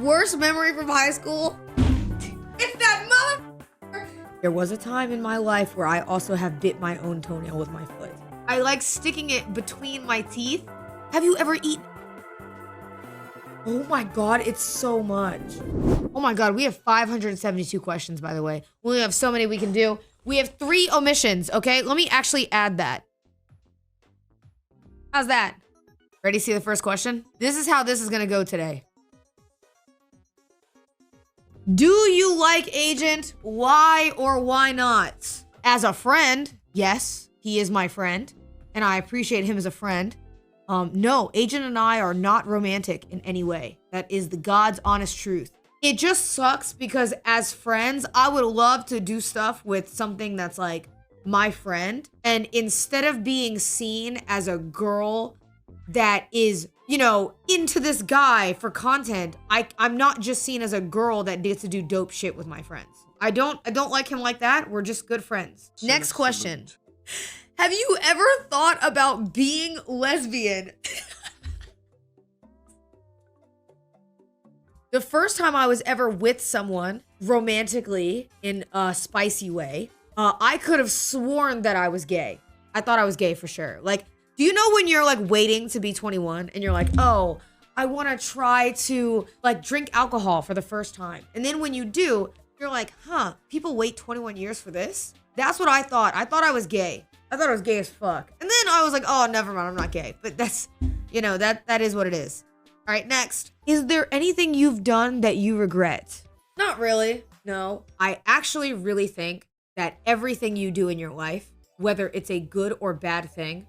worst memory from high school? It's that mother. There was a time in my life where I also have bit my own toenail with my foot. I like sticking it between my teeth. Have you ever eaten? Oh my God, it's so much. Oh my God, we have 572 questions, by the way. We only have so many we can do. We have 3 omissions, okay? Let me actually add that. How's that? Ready to see the first question? This is how this is gonna go today. Do you like Agent? Why or why not? As a friend, yes, he is my friend, and I appreciate him as a friend. No, Agent and I are not romantic in any way. That is the God's honest truth. It just sucks because as friends, I would love to do stuff with something that's like my friend. And instead of being seen as a girl that is, you know, into this guy for content, I'm not just seen as a girl that gets to do dope shit with my friends. I don't like him like that. We're just good friends. Next question. Have you ever thought about being lesbian? The first time I was ever with someone romantically in a spicy way, I could have sworn that I was gay. I thought I was gay for sure. Like, do you know when you're like waiting to be 21 and you're like, oh, I want to try to like drink alcohol for the first time. And then when you do, you're like, huh, people wait 21 years for this? That's what I thought. I thought I was gay. I thought I was gay as fuck. And then I was like, oh, never mind, I'm not gay. But that's, you know, that is what it is. All right, next. Is there anything you've done that you regret? Not really, no. I actually really think that everything you do in your life, whether it's a good or bad thing,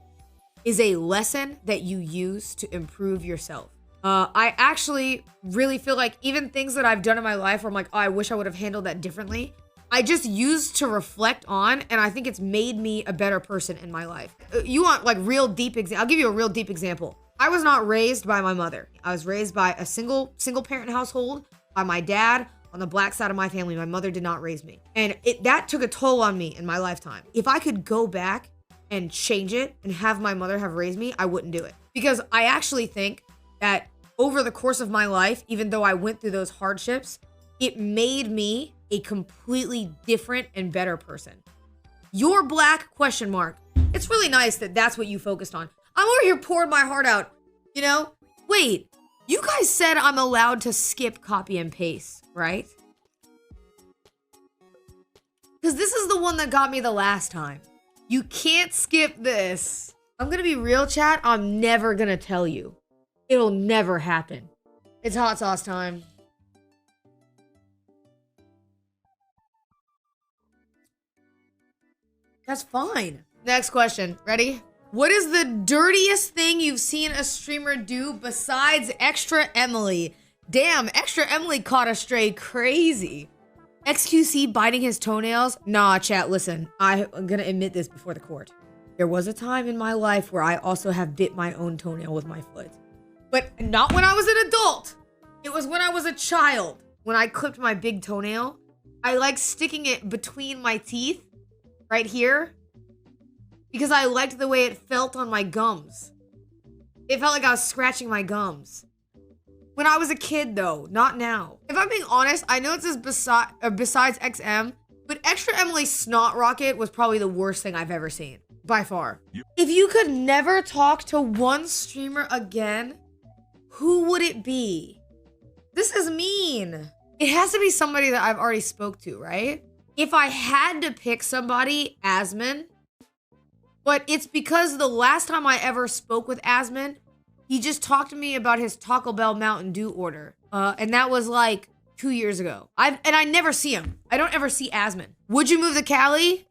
is a lesson that you use to improve yourself. I actually really feel like even things that I've done in my life where I'm like, oh, I wish I would have handled that differently, I just used to reflect on, and I think it's made me a better person in my life. You want like real deep example? I'll give you a real deep example. I was not raised by my mother. I was raised by a single parent household by my dad on the black side of my family. My mother did not raise me. And that took a toll on me in my lifetime. If I could go back and change it and have my mother have raised me, I wouldn't do it. Because I actually think that over the course of my life, even though I went through those hardships, it made me a completely different and better person. You're black, question mark. It's really nice that that's what you focused on. I'm over here pouring my heart out, you know? Wait, you guys said I'm allowed to skip copy and paste, right? Because this is the one that got me the last time. You can't skip this. I'm gonna be real, chat. I'm never gonna tell you. It'll never happen. It's hot sauce time. That's fine. Next question. Ready? What is the dirtiest thing you've seen a streamer do besides Extra Emily? Damn, Extra Emily caught a stray crazy. XQC biting his toenails? Nah, chat, listen. I'm gonna admit this before the court. There was a time in my life where I also have bit my own toenail with my foot. But not when I was an adult. It was when I was a child. When I clipped my big toenail, I like sticking it between my teeth, right here, because I liked the way it felt on my gums. It felt like I was scratching my gums. When I was a kid, though, not now. If I'm being honest, I know it says besides XM, but Extra Emily Snot Rocket was probably the worst thing I've ever seen, by far. Yep. If you could never talk to one streamer again, who would it be? This is mean. It has to be somebody that I've already spoke to, right? If I had to pick somebody, Asmin. But it's because the last time I ever spoke with Asmin, he just talked to me about his Taco Bell Mountain Dew order. And that was like 2 years ago. I never see him. I don't ever see Asmin. Would you move to Cali?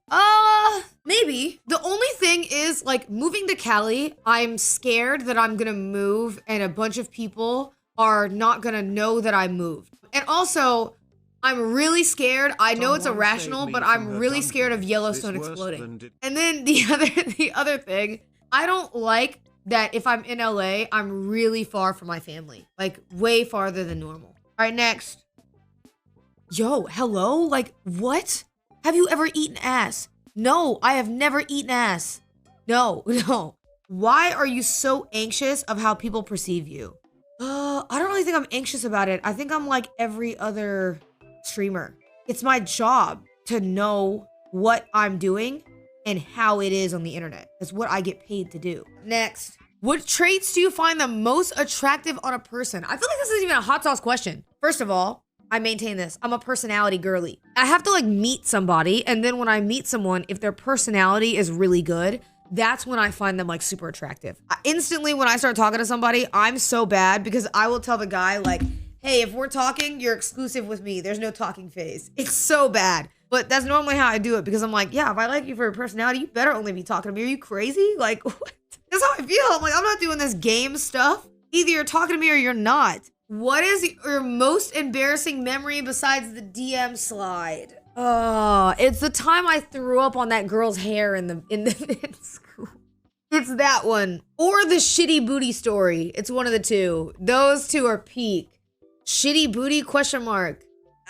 Maybe. The only thing is, like, moving to Cali, I'm scared that I'm gonna move and a bunch of people are not gonna know that I moved. And also, I'm really scared. I know it's irrational, but I'm really scared of Yellowstone exploding. And then the other thing, I don't like that if I'm in LA, I'm really far from my family. Like, way farther than normal. All right, next. Yo, hello? Like, what? Have you ever eaten ass? No, I have never eaten ass. No. Why are you so anxious of how people perceive you? I don't really think I'm anxious about it. I think I'm like every other streamer. It's my job to know what I'm doing and how it is on the internet. That's what I get paid to do. Next. What traits do you find the most attractive on a person? I feel like this isn't even a hot sauce question. First of all, I maintain this. I'm a personality girly. I have to like meet somebody, and then when I meet someone, if their personality is really good, that's when I find them like super attractive. Instantly, when I start talking to somebody, I'm so bad because I will tell the guy like, hey, if we're talking, you're exclusive with me. There's no talking phase. It's so bad. But that's normally how I do it because I'm like, yeah, if I like you for your personality, you better only be talking to me. Are you crazy? Like, what? That's how I feel. I'm like, I'm not doing this game stuff. Either you're talking to me or you're not. What is your most embarrassing memory besides the DM slide? It's the time I threw up on that girl's hair in school. It's that one. Or the shitty booty story. It's one of the two. Those two are peak. Shitty booty question mark.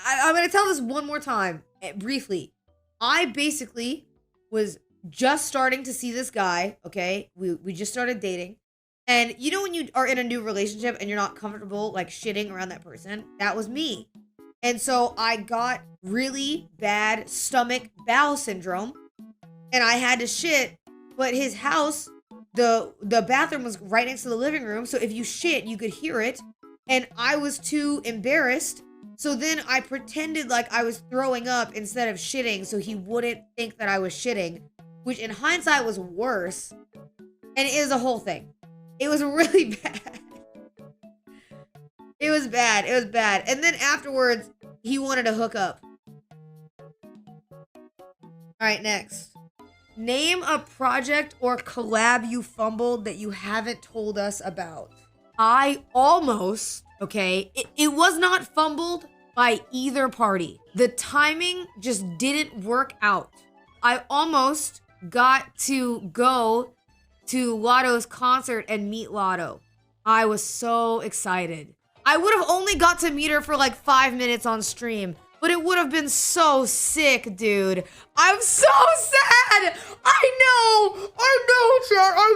I'm gonna tell this one more time, briefly. I basically was just starting to see this guy, okay? We just started dating. And you know when you are in a new relationship and you're not comfortable like shitting around that person? That was me. And so I got really bad stomach bowel syndrome and I had to shit, but his house, the bathroom was right next to the living room. So if you shit, you could hear it. And I was too embarrassed. So then I pretended like I was throwing up instead of shitting so he wouldn't think that I was shitting, which in hindsight was worse. And it is a whole thing. It was really bad. It was bad. It was bad. And then afterwards, he wanted to hook up. All right, next. Name a project or collab you fumbled that you haven't told us about. I almost, okay, it was not fumbled by either party. The timing just didn't work out. I almost got to go to Lotto's concert and meet Lotto. I was so excited. I would have only got to meet her for like 5 minutes on stream, but it would have been so sick, dude. I'm so sad. I know, chat. I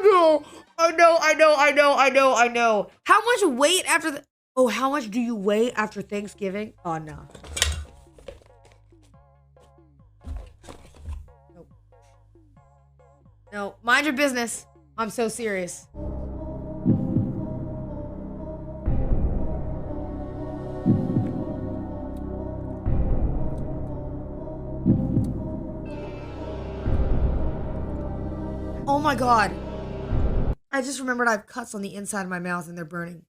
know. How much weight after how much do you weigh after Thanksgiving? Oh, no. Nope. No, mind your business. I'm so serious. Oh my God. I just remembered I have cuts on the inside of my mouth and they're burning.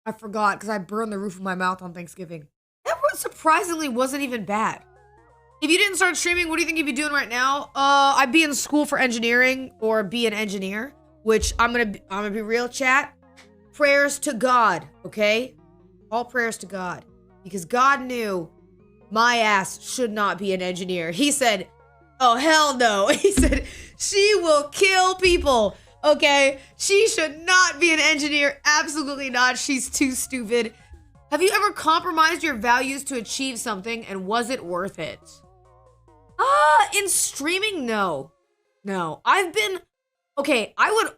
I forgot because I burned the roof of my mouth on Thanksgiving. That surprisingly wasn't even bad. If you didn't start streaming, what do you think you'd be doing right now? I'd be in school for engineering or be an engineer, which I'm gonna be real, chat. Prayers to God, okay? All prayers to God. Because God knew my ass should not be an engineer. He said, oh, hell no. He said, she will kill people, okay? She should not be an engineer. Absolutely not. She's too stupid. Have you ever compromised your values to achieve something, and was it worth it? In streaming, no. No. I would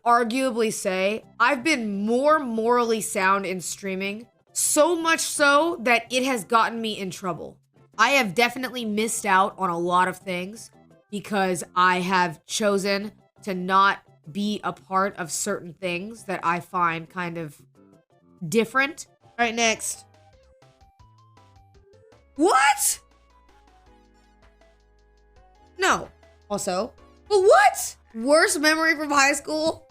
arguably say I've been more morally sound in streaming, so much so that it has gotten me in trouble. I have definitely missed out on a lot of things because I have chosen to not be a part of certain things that I find kind of different. All right, next. What? No. Also, but what? Worst memory from high school?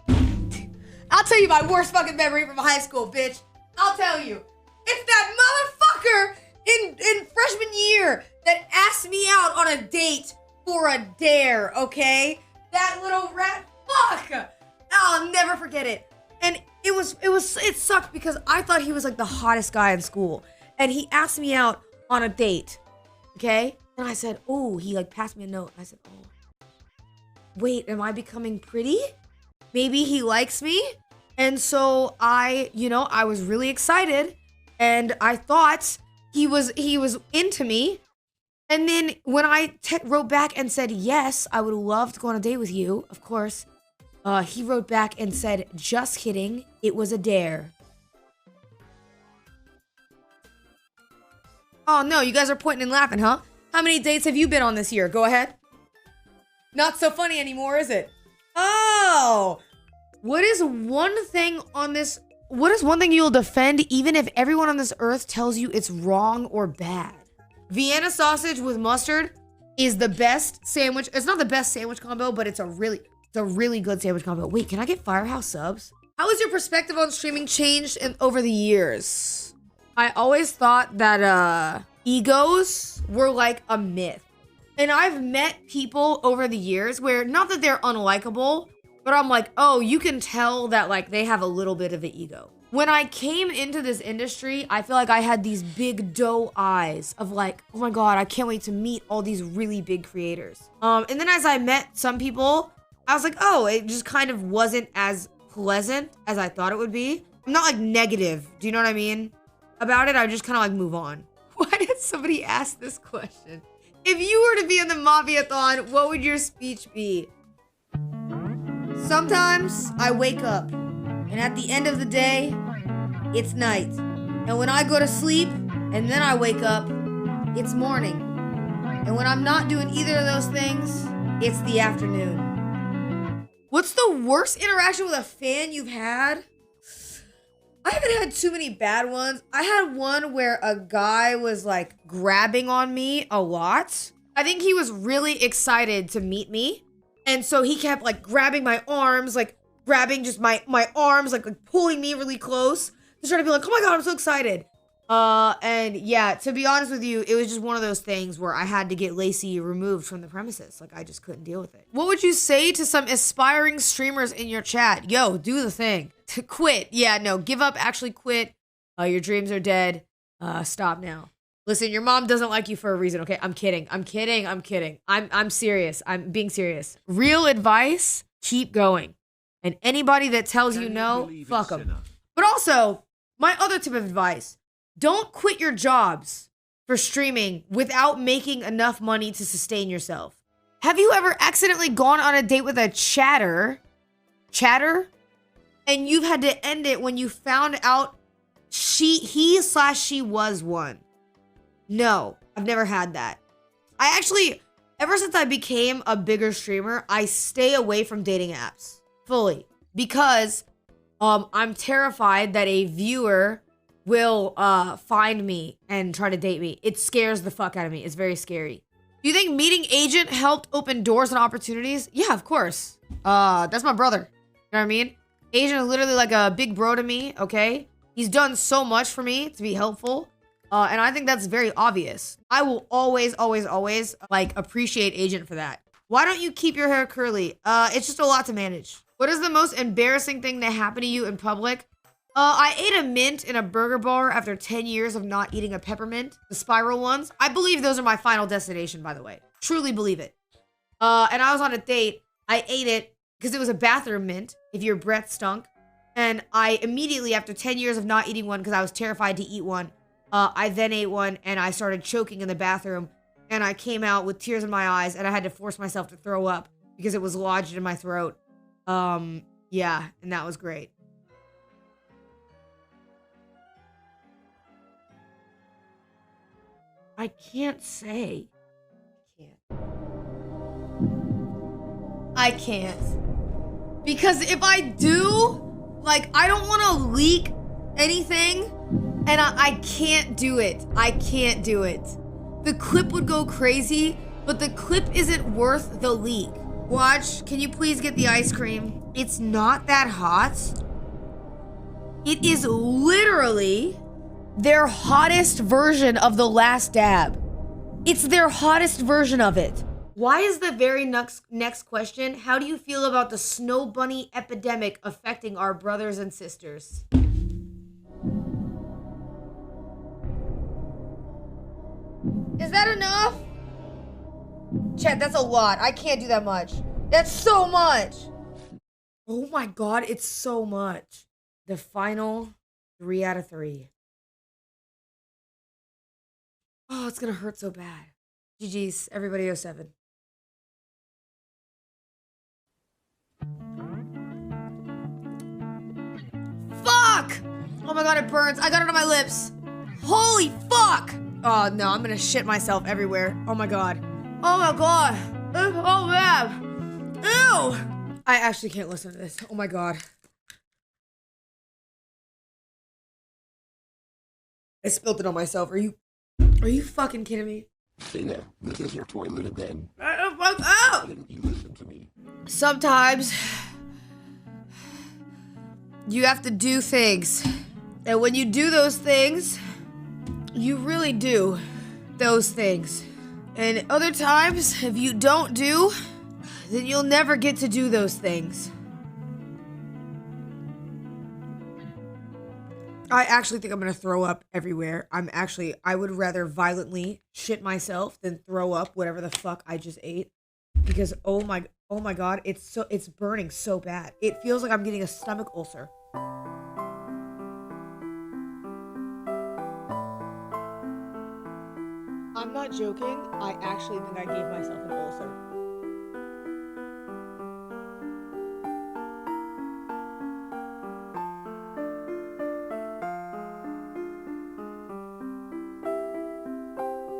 I'll tell you my worst fucking memory from high school, bitch. I'll tell you. It's that motherfucker in freshman year that asked me out on a date for a dare, okay? That little rat fuck. I'll never forget it. And it sucked because I thought he was like the hottest guy in school. And he asked me out on a date, okay? And I said, oh, he like passed me a note. I said, oh, wait, am I becoming pretty? Maybe he likes me? And so I was really excited and I thought he was into me. And then when I wrote back and said, yes, I would love to go on a date with you, of course, he wrote back and said, just kidding, it was a dare. Oh no, you guys are pointing and laughing, huh? How many dates have you been on this year? Go ahead. Not so funny anymore, is it? Oh! What is one thing you'll defend even if everyone on this earth tells you it's wrong or bad? Vienna sausage with mustard is the best sandwich. It's not the best sandwich combo, but it's a really good sandwich combo. Wait, can I get Firehouse subs? How has your perspective on streaming changed over the years? I always thought that egos were like a myth. And I've met people over the years where, not that they're unlikable, but I'm like, oh, you can tell that like they have a little bit of an ego. When I came into this industry, I feel like I had these big doe eyes of like, oh my God, I can't wait to meet all these really big creators. And then as I met some people, I was like, oh, it just kind of wasn't as pleasant as I thought it would be. I'm not like negative, do you know what I mean? About it, I just kind of like move on. Why did somebody ask this question? If you were to be in the Mafia-thon, what would your speech be? Sometimes I wake up, and at the end of the day, it's night. And when I go to sleep, and then I wake up, it's morning. And when I'm not doing either of those things, it's the afternoon. What's the worst interaction with a fan you've had? I haven't had too many bad ones. I had one where a guy was like grabbing on me a lot. I think he was really excited to meet me. And so he kept like grabbing my arms, like grabbing just my arms, like pulling me really close. Just trying to be like, oh my God, I'm so excited. And yeah, to be honest with you, it was just one of those things where I had to get Lacey removed from the premises. Like I just couldn't deal with it. What would you say to some aspiring streamers in your chat? Yo, do the thing. To quit. Yeah, no, give up, actually quit. Your dreams are dead. Stop now. Listen, your mom doesn't like you for a reason, okay? I'm kidding. I'm serious. I'm being serious. Real advice, keep going. And anybody that tells you no, fuck them. But also, my other tip of advice, don't quit your jobs for streaming without making enough money to sustain yourself. Have you ever accidentally gone on a date with a chatter, and you've had to end it when you found out he/she was one? No, I've never had that. I actually, ever since I became a bigger streamer, I stay away from dating apps fully because I'm terrified that a viewer will find me and try to date me. It scares the fuck out of me. It's very scary. Do you think meeting Agent helped open doors and opportunities? Yeah, of course. That's my brother. You know what I mean? Agent is literally like a big bro to me, okay? He's done so much for me to be helpful. And I think that's very obvious. I will always, like, appreciate Agent for that. Why don't you keep your hair curly? It's just a lot to manage. What is the most embarrassing thing that happened to you in public? I ate a mint in a burger bar after 10 years of not eating a peppermint. The spiral ones. I believe those are my final destination, by the way. Truly believe it. And I was on a date. I ate it because it was a bathroom mint, if your breath stunk. And I immediately, after 10 years of not eating one because I was terrified to eat one, I then ate one and I started choking in the bathroom. And I came out with tears in my eyes and I had to force myself to throw up because it was lodged in my throat. Yeah, and that was great. I can't say. I can't. Because if I do, like, I don't want to leak anything, and I can't do it. I can't do it. The clip would go crazy, but the clip isn't worth the leak. Watch, can you please get the ice cream? It's not that hot. It is literally their hottest version of the last dab. It's their hottest version of it. Why is the very next question, how do you feel about the snow bunny epidemic affecting our brothers and sisters? Is that enough? Chat, that's a lot. I can't do that much. That's so much. Oh my God, it's so much. The final 3 out of 3. Oh, it's gonna hurt so bad. GG's, everybody 07. Fuck! Oh my God, it burns. I got it on my lips. Holy fuck! Oh no, I'm gonna shit myself everywhere. Oh my god. Oh my god. Oh man. Ew. I actually can't listen to this. Oh my god. I spilled it on myself. Are you fucking kidding me? Cinna, this is your toilet again. Fuck out! Why didn't you listen to me? Sometimes you have to do things. And when you do those things, you really do those things. And other times, if you don't do, then you'll never get to do those things. I actually think I'm gonna throw up everywhere. I would rather violently shit myself than throw up whatever the fuck I just ate. Because oh my god, it's burning so bad. It feels like I'm getting a stomach ulcer. I'm not joking. I actually think I gave myself an ulcer.